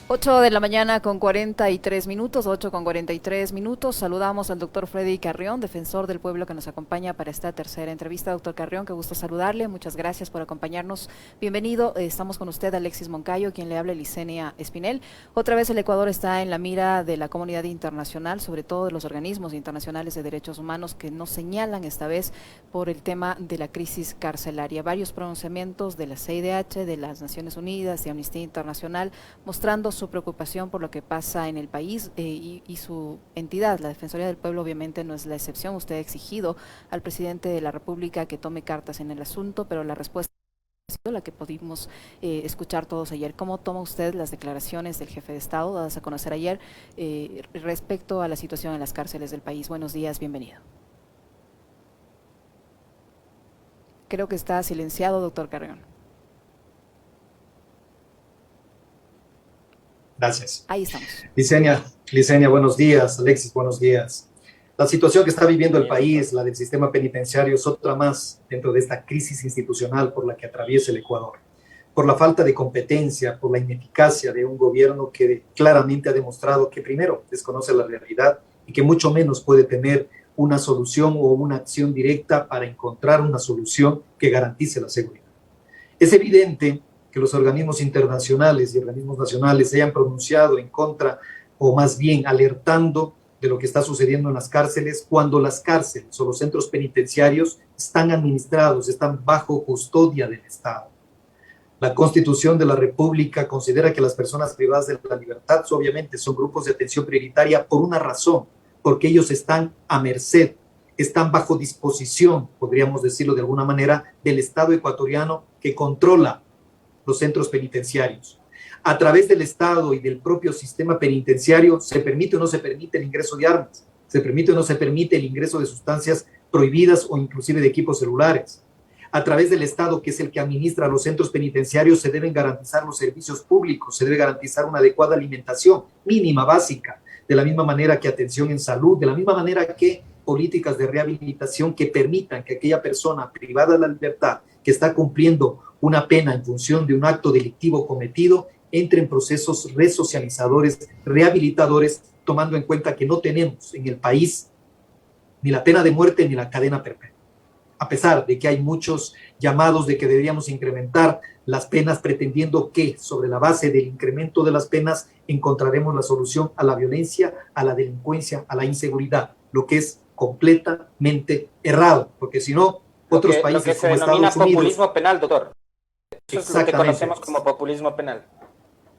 8 de la mañana con 43 minutos, 8 con 43 minutos. Saludamos al doctor Freddy Carrión, defensor del pueblo que nos acompaña para esta tercera entrevista. Doctor Carrión, qué gusto saludarle. Muchas gracias por acompañarnos. Bienvenido. Estamos con usted, Alexis Moncayo, quien le habla, Licenia Espinel. Otra vez el Ecuador está en la mira de la comunidad internacional, sobre todo de los organismos internacionales de derechos humanos que nos señalan esta vez por el tema de la crisis carcelaria. Varios pronunciamientos de la CIDH, de las Naciones Unidas, de Amnistía Internacional, mostrando su preocupación por lo que pasa en el país y su entidad, la Defensoría del Pueblo, obviamente no es la excepción. Usted ha exigido al presidente de la República que tome cartas en el asunto, pero la respuesta ha sido la que pudimos escuchar todos ayer. ¿Cómo toma usted las declaraciones del jefe de Estado dadas a conocer ayer respecto a la situación en las cárceles del país? Buenos días, bienvenido. Creo que está silenciado, doctor Carrión. Gracias. Ahí estamos. Licenia, buenos días. Alexis, buenos días. La situación que está viviendo el país, la del sistema penitenciario, es otra más dentro de esta crisis institucional por la que atraviesa el Ecuador. Por la falta de competencia, por la ineficacia de un gobierno que claramente ha demostrado que primero desconoce la realidad y que mucho menos puede tener una solución o una acción directa para encontrar una solución que garantice la seguridad. Es evidente que los organismos internacionales y organismos nacionales se hayan pronunciado en contra, o más bien alertando de lo que está sucediendo en las cárceles, cuando las cárceles o los centros penitenciarios están administrados, están bajo custodia del Estado. La Constitución de la República considera que las personas privadas de la libertad obviamente son grupos de atención prioritaria por una razón, porque ellos están a merced, están bajo disposición, podríamos decirlo de alguna manera, del Estado ecuatoriano que controla los centros penitenciarios. A través del Estado y del propio sistema penitenciario, ¿se permite o no se permite el ingreso de armas? ¿Se permite o no se permite el ingreso de sustancias prohibidas o inclusive de equipos celulares? A través del Estado, que es el que administra los centros penitenciarios, se deben garantizar los servicios públicos, se debe garantizar una adecuada alimentación mínima, básica, de la misma manera que atención en salud, de la misma manera que políticas de rehabilitación que permitan que aquella persona privada de la libertad que está cumpliendo una pena en función de un acto delictivo cometido entre en procesos resocializadores, rehabilitadores, tomando en cuenta que no tenemos en el país ni la pena de muerte ni la cadena perpetua. A pesar de que hay muchos llamados de que deberíamos incrementar las penas, pretendiendo que sobre la base del incremento de las penas encontraremos la solución a la violencia, a la delincuencia, a la inseguridad, lo que es completamente errado, porque si no, otros países lo que se como denomina Estados Unidos... populismo penal, doctor. Eso es lo que Exactamente. conocemos como populismo penal.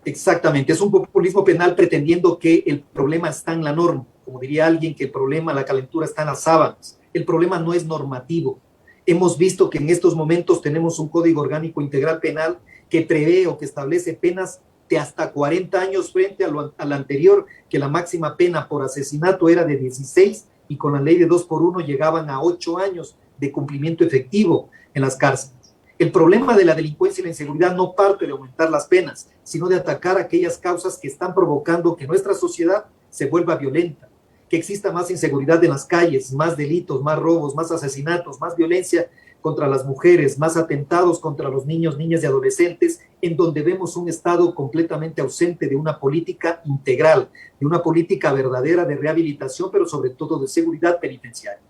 Exactamente, es un populismo penal pretendiendo que el problema está en la norma, como diría alguien que el problema, la calentura está en las sábanas. El problema no es normativo. Hemos visto que en estos momentos tenemos un Código Orgánico Integral Penal que prevé o que establece penas de hasta 40 años frente al anterior, que la máxima pena por asesinato era de 16 y con la ley de 2 por 1 llegaban a 8 años de cumplimiento efectivo en las cárceles. El problema de la delincuencia y la inseguridad no parte de aumentar las penas, sino de atacar aquellas causas que están provocando que nuestra sociedad se vuelva violenta, que exista más inseguridad en las calles, más delitos, más robos, más asesinatos, más violencia contra las mujeres, más atentados contra los niños, niñas y adolescentes, en donde vemos un Estado completamente ausente de una política integral, de una política verdadera de rehabilitación, pero sobre todo de seguridad penitenciaria.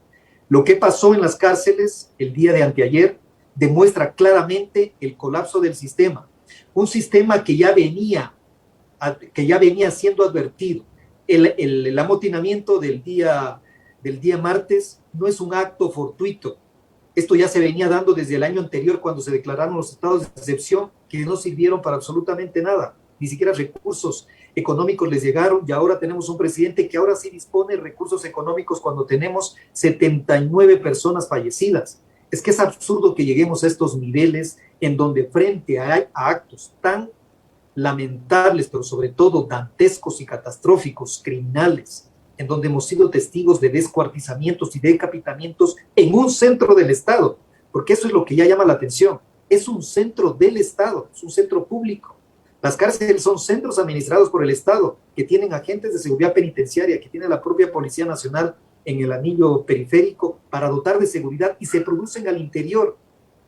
Lo que pasó en las cárceles el día de anteayer demuestra claramente el colapso del sistema, un sistema que ya venía siendo advertido. El amotinamiento del día martes no es un acto fortuito. Esto ya se venía dando desde el año anterior cuando se declararon los estados de excepción que no sirvieron para absolutamente nada, ni siquiera recursos económicos les llegaron y ahora tenemos un presidente que ahora sí dispone de recursos económicos cuando tenemos 79 personas fallecidas. Es que es absurdo que lleguemos a estos niveles en donde frente a actos tan lamentables, pero sobre todo dantescos y catastróficos, criminales, en donde hemos sido testigos de descuartizamientos y decapitamientos en un centro del Estado, porque eso es lo que ya llama la atención, es un centro del Estado, es un centro público. Las cárceles son centros administrados por el Estado, que tienen agentes de seguridad penitenciaria, que tiene la propia Policía Nacional en el anillo periférico para dotar de seguridad y se producen al interior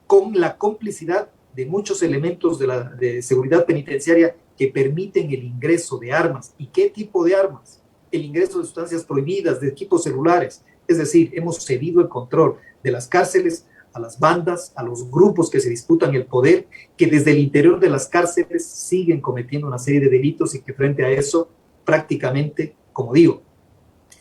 con la complicidad de muchos elementos de seguridad penitenciaria que permiten el ingreso de armas. ¿Y qué tipo de armas? El ingreso de sustancias prohibidas, de equipos celulares. Es decir, hemos cedido el control de las cárceles a las bandas, a los grupos que se disputan el poder, que desde el interior de las cárceles siguen cometiendo una serie de delitos y que frente a eso prácticamente, como digo,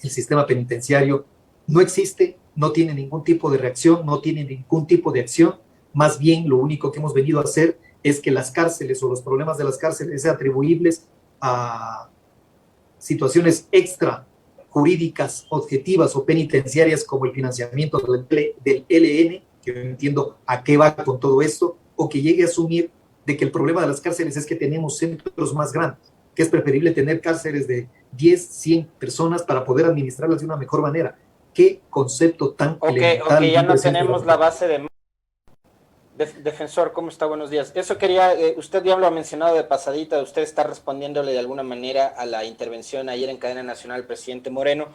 el sistema penitenciario no existe, no tiene ningún tipo de reacción, no tiene ningún tipo de acción. Más bien, lo único que hemos venido a hacer es que las cárceles o los problemas de las cárceles sean atribuibles a situaciones extra jurídicas, objetivas o penitenciarias como el financiamiento del ELN, que yo entiendo a qué va con todo esto, o que llegue a asumir de que el problema de las cárceles es que tenemos centros más grandes, que es preferible tener cárceles de 10, 100 personas para poder administrarlas de una mejor manera. ¿Qué concepto tan elemental? Ok, ya no tenemos la base de... Defensor, ¿cómo está? Buenos días. Eso quería, usted ya lo ha mencionado de pasadita, usted está respondiéndole de alguna manera a la intervención ayer en cadena nacional del presidente Moreno.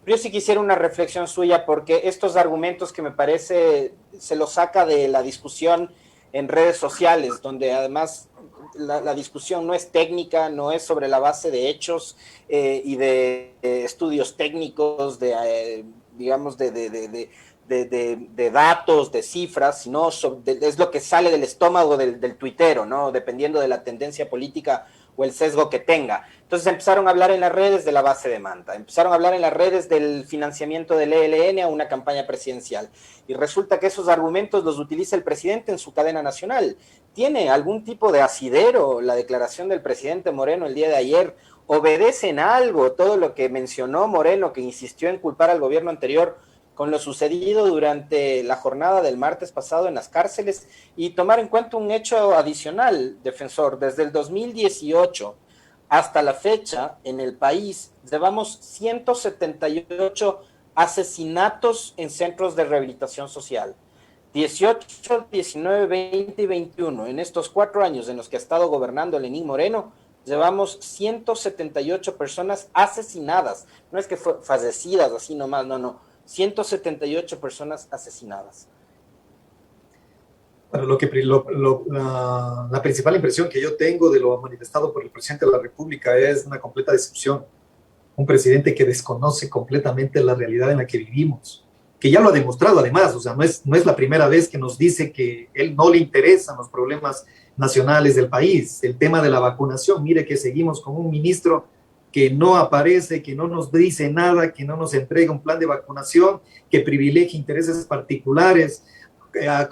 Yo sí quisiera una reflexión suya, porque estos argumentos que me parece se los saca de la discusión en redes sociales, donde además la discusión no es técnica, no es sobre la base de hechos y de estudios técnicos, digamos, de datos, de cifras, sino es lo que sale del estómago del tuitero, ¿no? Dependiendo de la tendencia política o el sesgo que tenga. Entonces empezaron a hablar en las redes de la base de manda, empezaron a hablar en las redes del financiamiento del ELN a una campaña presidencial. Y resulta que esos argumentos los utiliza el presidente en su cadena nacional. ¿Tiene algún tipo de asidero la declaración del presidente Moreno el día de ayer? ¿Obedece en algo todo lo que mencionó Moreno, que insistió en culpar al gobierno anterior con lo sucedido durante la jornada del martes pasado en las cárceles? Y tomar en cuenta un hecho adicional, defensor, desde el 2018 hasta la fecha en el país llevamos 178 asesinatos en centros de rehabilitación social. 18, 19, 20 y 21, en estos 4 años en los que ha estado gobernando Lenín Moreno, llevamos 178 personas asesinadas. No es que fallecidas así nomás, no. 178 personas asesinadas. Bueno, la principal impresión que yo tengo de lo manifestado por el presidente de la República es una completa decepción. Un presidente que desconoce completamente la realidad en la que vivimos, que ya lo ha demostrado además. O sea, no es la primera vez que nos dice que él no le interesan los problemas nacionales del país. El tema de la vacunación, mire que seguimos con un ministro que no aparece, que no nos dice nada, que no nos entrega un plan de vacunación, que privilegia intereses particulares,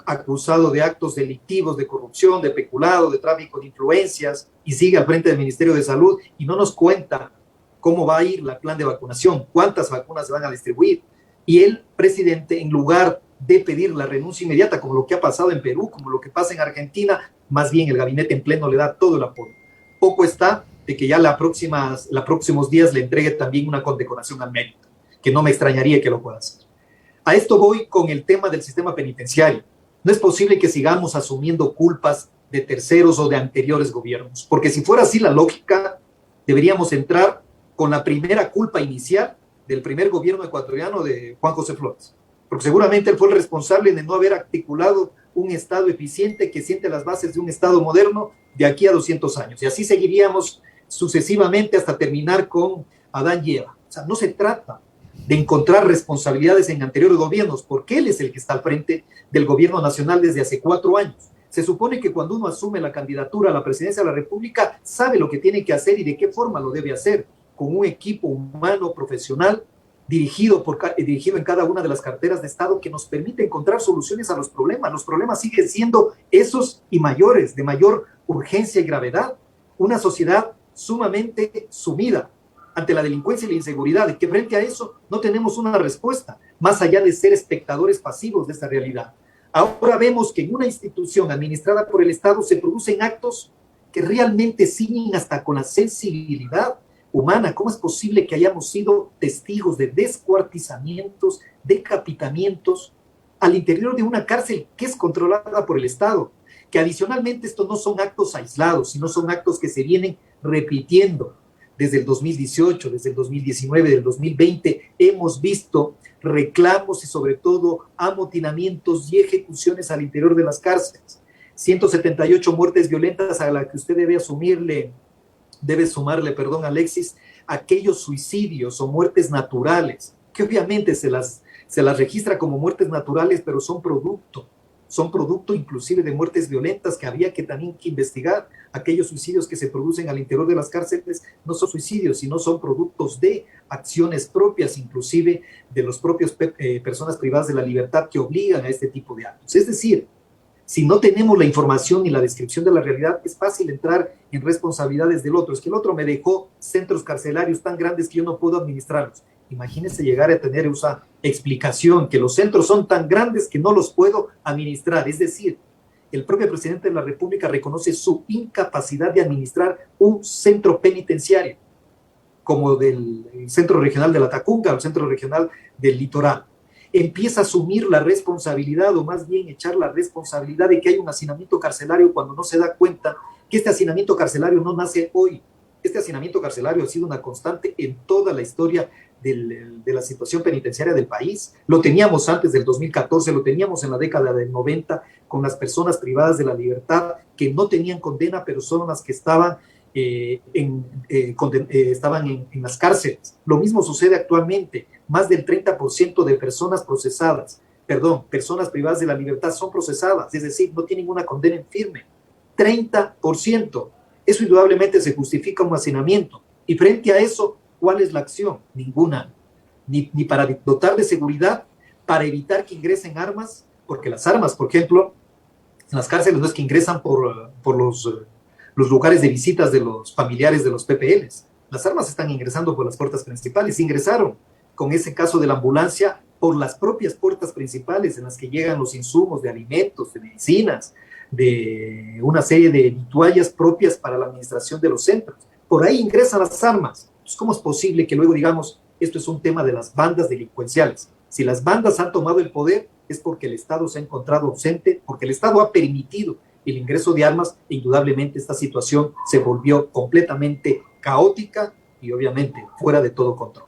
acusado de actos delictivos, de corrupción, de peculado, de tráfico de influencias, y sigue al frente del Ministerio de Salud y no nos cuenta cómo va a ir el plan de vacunación, cuántas vacunas se van a distribuir. Y el presidente, en lugar de pedir la renuncia inmediata, como lo que ha pasado en Perú, como lo que pasa en Argentina, más bien el gabinete en pleno le da todo el apoyo. Poco está de que ya los próximos días le entregue también una condecoración al mérito, que no me extrañaría que lo pueda hacer. A esto voy con el tema del sistema penitenciario. No es posible que sigamos asumiendo culpas de terceros o de anteriores gobiernos, porque si fuera así la lógica, deberíamos entrar con la primera culpa inicial del primer gobierno ecuatoriano de Juan José Flores, porque seguramente él fue el responsable de no haber articulado un Estado eficiente que siente las bases de un Estado moderno de aquí a 200 años. Y así seguiríamos sucesivamente hasta terminar con Adán y Eva. O sea, no se trata de encontrar responsabilidades en anteriores gobiernos, porque él es el que está al frente del gobierno nacional desde hace 4 años. Se supone que cuando uno asume la candidatura a la presidencia de la República, sabe lo que tiene que hacer y de qué forma lo debe hacer, con un equipo humano, profesional, dirigido en cada una de las carteras de Estado, que nos permite encontrar soluciones a los problemas. Los problemas siguen siendo esos y mayores, de mayor urgencia y gravedad. Una sociedad sumamente sumida ante la delincuencia y la inseguridad, y que frente a eso no tenemos una respuesta, más allá de ser espectadores pasivos de esta realidad. Ahora vemos que en una institución administrada por el Estado se producen actos que realmente ciñen hasta con la sensibilidad humana. ¿Cómo es posible que hayamos sido testigos de descuartizamientos, decapitamientos al interior de una cárcel que es controlada por el Estado? Que adicionalmente estos no son actos aislados, sino son actos que se vienen repitiendo. Desde el 2018, desde el 2019, desde el 2020, hemos visto reclamos y sobre todo amotinamientos y ejecuciones al interior de las cárceles. 178 muertes violentas a las que usted debe asumirle debe sumarle, perdón Alexis, aquellos suicidios o muertes naturales, que obviamente se las registra como muertes naturales, pero son producto inclusive de muertes violentas que había que también que investigar. Aquellos suicidios que se producen al interior de las cárceles no son suicidios, sino son productos de acciones propias, inclusive de los propios personas privadas de la libertad que obligan a este tipo de actos. Es decir, si no tenemos la información ni la descripción de la realidad, es fácil entrar en responsabilidades del otro. Es que el otro me dejó centros carcelarios tan grandes que yo no puedo administrarlos. Imagínense llegar a tener esa explicación, que los centros son tan grandes que no los puedo administrar. Es decir, el propio presidente de la República reconoce su incapacidad de administrar un centro penitenciario, como del Centro Regional de la Tacunga o el Centro Regional del Litoral. Empieza a asumir la responsabilidad, o más bien echar la responsabilidad de que hay un hacinamiento carcelario cuando no se da cuenta que este hacinamiento carcelario no nace hoy. Este hacinamiento carcelario ha sido una constante en toda la historia de la situación penitenciaria del país. Lo teníamos antes del 2014, lo teníamos en la década del 90 con las personas privadas de la libertad que no tenían condena, pero son las que estaban en las cárceles. Lo mismo sucede actualmente. Más del 30% de personas personas privadas de la libertad son procesadas, es decir, no tienen una condena en firme. 30%. Eso indudablemente se justifica un hacinamiento. Y frente a eso, ¿cuál es la acción? Ninguna. Ni para dotar de seguridad, para evitar que ingresen armas, porque las armas, por ejemplo, en las cárceles no es que ingresan por los lugares de visitas de los familiares de los PPLs. Las armas están ingresando por las puertas principales. Ingresaron, con ese caso de la ambulancia, por las propias puertas principales en las que llegan los insumos de alimentos, de medicinas, de una serie de vituallas propias para la administración de los centros. Por ahí ingresan las armas. Entonces, ¿cómo es posible que luego digamos esto es un tema de las bandas delincuenciales? Si las bandas han tomado el poder es porque el Estado se ha encontrado ausente, porque el Estado ha permitido el ingreso de armas. Indudablemente esta situación se volvió completamente caótica y obviamente fuera de todo control.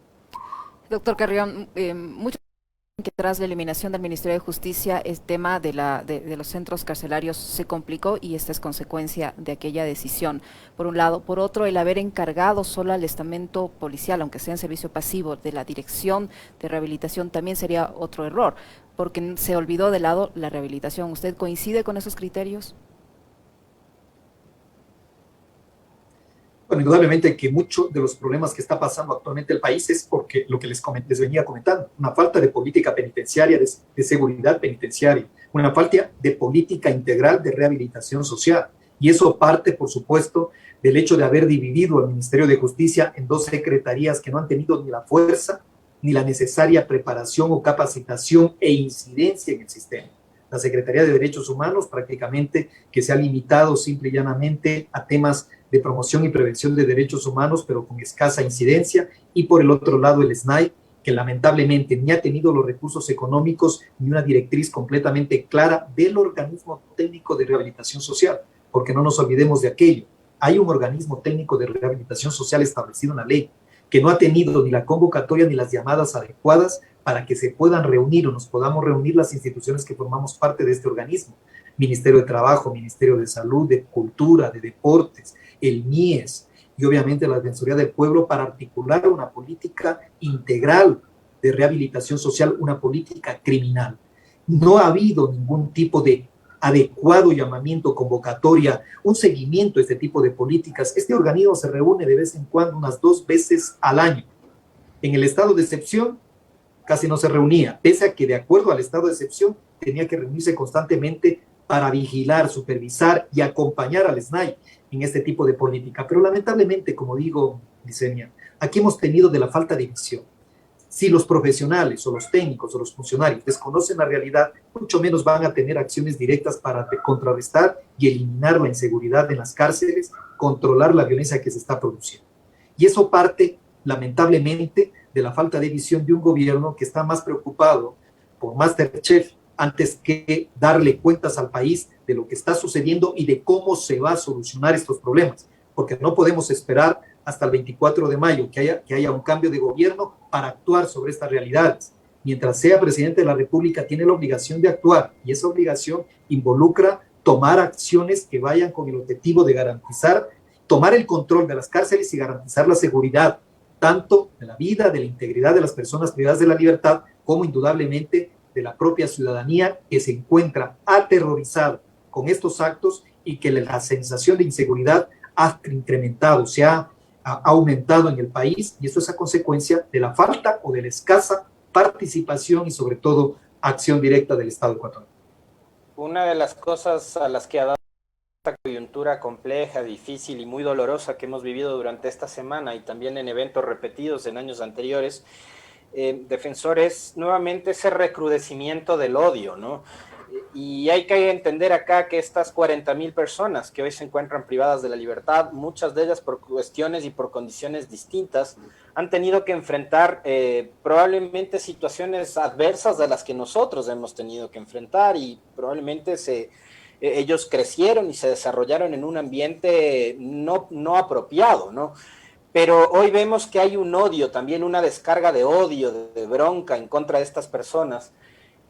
Doctor Carrión, mucho que tras la eliminación del Ministerio de Justicia el tema de los centros carcelarios se complicó, y esta es consecuencia de aquella decisión, por un lado. Por otro, el haber encargado solo al estamento policial, aunque sea en servicio pasivo, de la dirección de rehabilitación, también sería otro error, porque se olvidó de lado la rehabilitación. ¿Usted coincide con esos criterios? Bueno, indudablemente que muchos de los problemas que está pasando actualmente el país es porque lo que les venía comentando, una falta de política penitenciaria, de seguridad penitenciaria, una falta de política integral de rehabilitación social. Y eso parte, por supuesto, del hecho de haber dividido al Ministerio de Justicia en dos secretarías que no han tenido ni la fuerza ni la necesaria preparación o capacitación e incidencia en el sistema. La Secretaría de Derechos Humanos prácticamente que se ha limitado simple y llanamente a temas de promoción y prevención de derechos humanos, pero con escasa incidencia, y por el otro lado el SNAI, que lamentablemente ni ha tenido los recursos económicos ni una directriz completamente clara del organismo técnico de rehabilitación social, porque no nos olvidemos de aquello. Hay un organismo técnico de rehabilitación social establecido en la ley, que no ha tenido ni la convocatoria ni las llamadas adecuadas para que se puedan reunir o nos podamos reunir las instituciones que formamos parte de este organismo. Ministerio de Trabajo, Ministerio de Salud, de Cultura, de Deportes, el MIES y obviamente la Defensoría del Pueblo, para articular una política integral de rehabilitación social, una política criminal. No ha habido ningún tipo de adecuado llamamiento, convocatoria, un seguimiento a este tipo de políticas. Este organismo se reúne de vez en cuando, unas 2 veces al año. En el estado de excepción casi no se reunía, pese a que de acuerdo al estado de excepción tenía que reunirse constantemente para vigilar, supervisar y acompañar al SNAI en este tipo de política. Pero lamentablemente, como digo, Licenia, aquí hemos tenido de la falta de visión. Si los profesionales o los técnicos o los funcionarios desconocen la realidad, mucho menos van a tener acciones directas para contrarrestar y eliminar la inseguridad en las cárceles, controlar la violencia que se está produciendo. Y eso parte, lamentablemente, de la falta de visión de un gobierno que está más preocupado por MasterChef antes que darle cuentas al país de lo que está sucediendo y de cómo se va a solucionar estos problemas, porque no podemos esperar hasta el 24 de mayo que haya un cambio de gobierno para actuar sobre estas realidades. Mientras sea presidente de la República, tiene la obligación de actuar, y esa obligación involucra tomar acciones que vayan con el objetivo de garantizar tomar el control de las cárceles y garantizar la seguridad, tanto de la vida, de la integridad de las personas privadas de la libertad, como indudablemente de la propia ciudadanía que se encuentra aterrorizada con estos actos y que la sensación de inseguridad ha incrementado, se ha aumentado en el país, y esto es a consecuencia de la falta o de la escasa participación y sobre todo acción directa del Estado ecuatoriano. Una de las cosas a las que ha dado esta coyuntura compleja, difícil y muy dolorosa que hemos vivido durante esta semana y también en eventos repetidos en años anteriores, defensores, nuevamente ese recrudecimiento del odio, ¿no? Y hay que entender acá que estas 40.000 personas que hoy se encuentran privadas de la libertad, muchas de ellas por cuestiones y por condiciones distintas, han tenido que enfrentar probablemente situaciones adversas de las que nosotros hemos tenido que enfrentar, y probablemente ellos crecieron y se desarrollaron en un ambiente no apropiado, ¿no? Pero hoy vemos que hay un odio, también una descarga de odio, de bronca en contra de estas personas,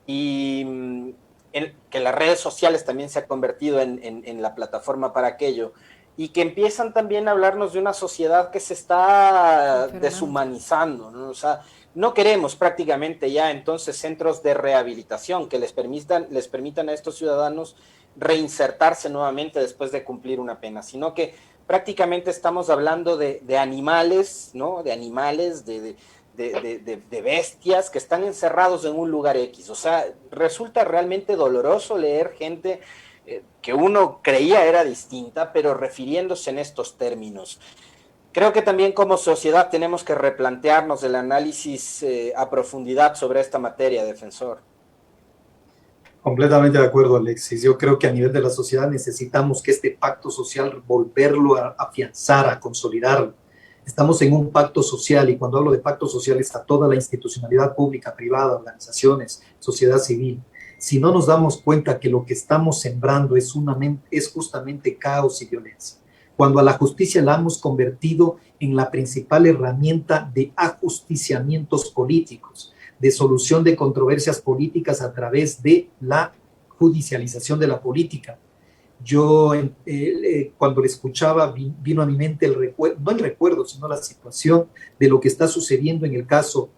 y que las redes sociales también se ha convertido en la plataforma para aquello, y que empiezan también a hablarnos de una sociedad que se está deshumanizando, ¿no? O sea, no queremos prácticamente ya entonces centros de rehabilitación que les permitan a estos ciudadanos reinsertarse nuevamente después de cumplir una pena, sino que prácticamente estamos hablando de animales, ¿no? De animales, de bestias que están encerrados en un lugar X. O sea, resulta realmente doloroso leer gente que uno creía era distinta, pero refiriéndose en estos términos. Creo que también como sociedad tenemos que replantearnos el análisis a profundidad sobre esta materia, defensor. Completamente de acuerdo, Alexis. Yo creo que a nivel de la sociedad necesitamos que este pacto social volverlo a afianzar, a consolidarlo. Estamos en un pacto social, y cuando hablo de pacto social está toda la institucionalidad pública, privada, organizaciones, sociedad civil. Si no nos damos cuenta que lo que estamos sembrando es justamente caos y violencia, cuando a la justicia la hemos convertido en la principal herramienta de ajusticiamientos políticos, de solución de controversias políticas a través de la judicialización de la política. Yo cuando le escuchaba vino a mi mente el recuerdo, no el recuerdo, sino la situación de lo que está sucediendo en el caso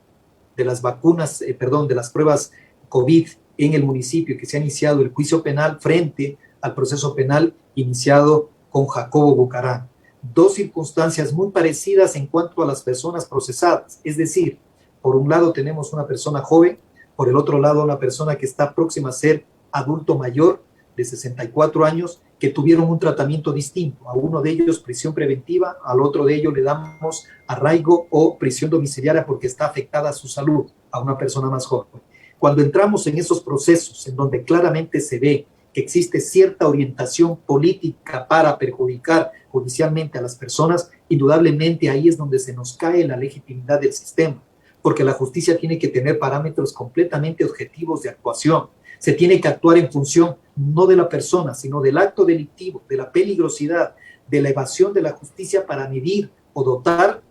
de las vacunas, de las pruebas COVID en el municipio, que se ha iniciado el juicio penal frente al proceso penal iniciado con Jacobo Bucaram. Dos circunstancias muy parecidas en cuanto a las personas procesadas, es decir, por un lado tenemos una persona joven, por el otro lado una persona que está próxima a ser adulto mayor, de 64 años, que tuvieron un tratamiento distinto. A uno de ellos prisión preventiva, al otro de ellos le damos arraigo o prisión domiciliaria porque está afectada su salud, a una persona más joven. Cuando entramos en esos procesos en donde claramente se ve que existe cierta orientación política para perjudicar judicialmente a las personas, indudablemente ahí es donde se nos cae la legitimidad del sistema, porque la justicia tiene que tener parámetros completamente objetivos de actuación. Se tiene que actuar en función no de la persona, sino del acto delictivo, de la peligrosidad, de la evasión de la justicia, para medir o dotar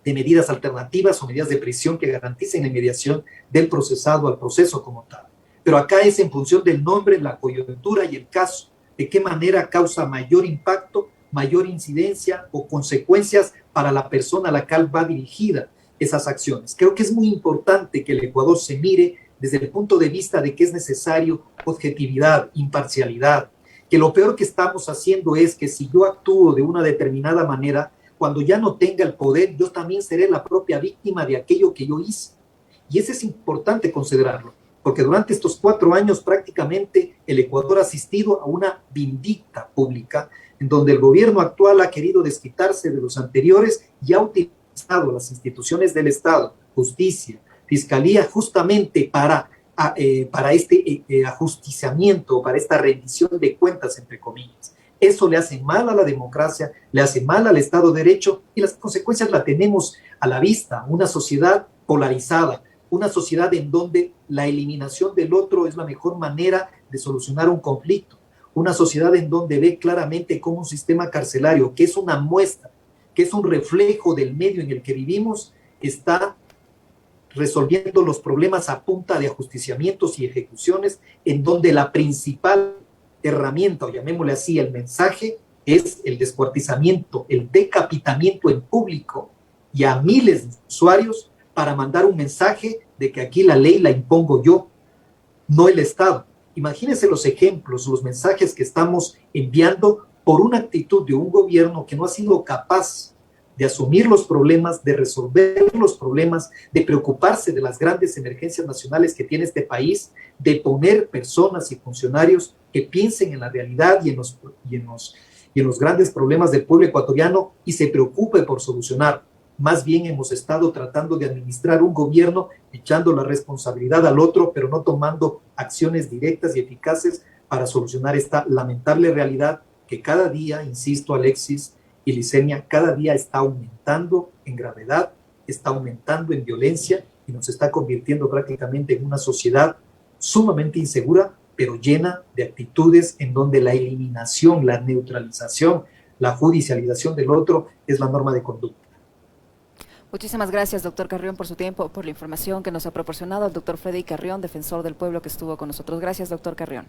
de medidas alternativas o medidas de prisión que garanticen la inmediación del procesado al proceso como tal. Pero acá es en función del nombre, la coyuntura y el caso, de qué manera causa mayor impacto, mayor incidencia o consecuencias para la persona a la cual va dirigida esas acciones. Creo que es muy importante que el Ecuador se mire desde el punto de vista de que es necesario objetividad, imparcialidad, que lo peor que estamos haciendo es que si yo actúo de una determinada manera, cuando ya no tenga el poder, yo también seré la propia víctima de aquello que yo hice. Y eso es importante considerarlo, porque durante estos 4 años prácticamente el Ecuador ha asistido a una vindicta pública, en donde el gobierno actual ha querido desquitarse de los anteriores y ha utilizado las instituciones del Estado, justicia, fiscalía, justamente para este ajusticiamiento, para esta rendición de cuentas, entre comillas. Eso le hace mal a la democracia, le hace mal al Estado de Derecho, y las consecuencias las tenemos a la vista. Una sociedad polarizada, una sociedad en donde la eliminación del otro es la mejor manera de solucionar un conflicto, una sociedad en donde ve claramente cómo un sistema carcelario, que es una muestra, que es un reflejo del medio en el que vivimos, está resolviendo los problemas a punta de ajusticiamientos y ejecuciones, en donde la principal herramienta, o llamémosle así, el mensaje, es el descuartizamiento, el decapitamiento en público y a miles de usuarios para mandar un mensaje de que aquí la ley la impongo yo, no el Estado. Imagínense los ejemplos, los mensajes que estamos enviando por una actitud de un gobierno que no ha sido capaz de asumir los problemas, de resolver los problemas, de preocuparse de las grandes emergencias nacionales que tiene este país, de poner personas y funcionarios que piensen en la realidad y en los grandes problemas del pueblo ecuatoriano y se preocupe por solucionar. Más bien hemos estado tratando de administrar un gobierno echando la responsabilidad al otro, pero no tomando acciones directas y eficaces para solucionar esta lamentable realidad que cada día, insisto, Alexis y Licenia, cada día está aumentando en gravedad, está aumentando en violencia y nos está convirtiendo prácticamente en una sociedad sumamente insegura, pero llena de actitudes en donde la eliminación, la neutralización, la judicialización del otro es la norma de conducta. Muchísimas gracias, doctor Carrión, por su tiempo, por la información que nos ha proporcionado el doctor Freddy Carrión, defensor del pueblo que estuvo con nosotros. Gracias, doctor Carrión.